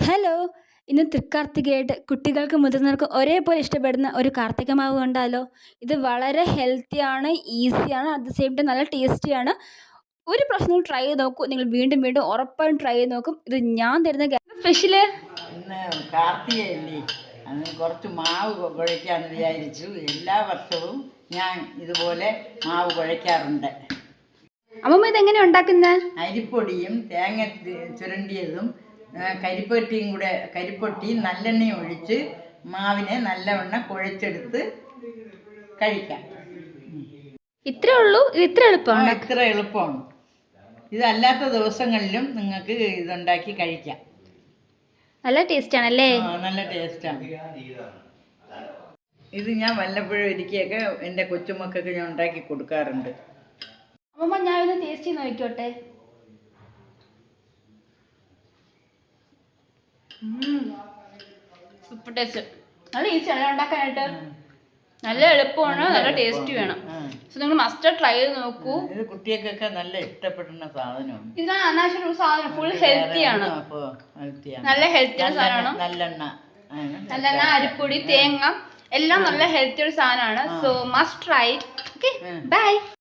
Hello, ഇന്ന് തൃക്കാർത്തികയായിട്ട് കുട്ടികൾക്കും മുതിർന്നവർക്കും ഒരേപോലെ ഇഷ്ടപ്പെടുന്ന ഒരു കാർത്തിക മാവ് കണ്ടാലോ. ഇത് വളരെ ഹെൽത്തിയാണ്, ഈസിയാണ്, അറ്റ് ദ സെയിം ടൈം നല്ല ടേസ്റ്റിയാണ്. ഒരു പ്രശ്നവും ട്രൈ ചെയ്ത് നോക്കൂ, നിങ്ങൾ വീണ്ടും വീണ്ടും ഉറപ്പായും ട്രൈ ചെയ്ത് നോക്കും. ഇത് ഞാൻ തരുന്ന സ്പെഷ്യല്. ഇന്ന് കാർത്തികയല്ലേ, അന്ന് കുറച്ച് മാവ് കുഴയ്ക്കാമെന്ന് വിചാരിച്ചു. എല്ലാ വർഷവും ഞാൻ ഇതുപോലെ മാവ് കുഴയ്ക്കാറുണ്ട്. അമ്മമ്മ ഇതെങ്ങനെയാണ് ഉണ്ടാക്കുന്നത്? അരിപ്പൊടിയും തേങ്ങ ചുരണ്ടിയതും കരിപ്പൊട്ടി നല്ലെണ്ണയും ഒഴിച്ച് മാവിനെ നല്ലവണ്ണം കുഴച്ചെടുത്ത് കഴിക്കാം. ഇത്രേ ഉള്ളൂ? ഇത് ഇത്ര എളുപ്പമാണ്? ഇത്ര എളുപ്പമാണ്. ഇതല്ലാത്ത ദിവസങ്ങളിലും നിങ്ങൾക്ക് ഇതുണ്ടാക്കി കഴിക്കാം. നല്ല ടേസ്റ്റ് ആണല്ലേ? നല്ല ടേസ്റ്റാണ്. ഇത് ഞാൻ വല്ലപ്പോഴും ഒരിക്കലൊക്കെ എൻ്റെ കൊച്ചുമക്കൾക്ക് ഞാൻ ഉണ്ടാക്കി കൊടുക്കാറുണ്ട്. അമ്മമ്മ ഞാൻ ഒന്ന് ടേസ്റ്റ് ചെയ്ത് നോക്കിക്കോട്ടെ. Super taste. നല്ല ഈസിയാണ് ഉണ്ടാക്കാനായിട്ട്, നല്ല എളുപ്പമാണ്, നല്ല ടേസ്റ്റ് വേണം. സോ നിങ്ങൾ മസ്റ്റ് ട്രൈ ചെയ്ത് നോക്കൂ. ഇത് കുട്ടികൾക്കൊക്കെ നല്ല ഇഷ്ടപ്പെടുന്ന സാധനമാണ്. ഇത് അനാവശ്യ ഒരു സാധനം, ഫുൾ ഹെൽത്തിയാണ്, നല്ല ഹെൽത്തിയാണ് സാധനമാണ്. നല്ലെണ്ണ, അരിപ്പൊടി, തേങ്ങ എല്ലാം നല്ല ഹെൽത്തി ഒരു സാധനമാണ്. So must try. Okay, by.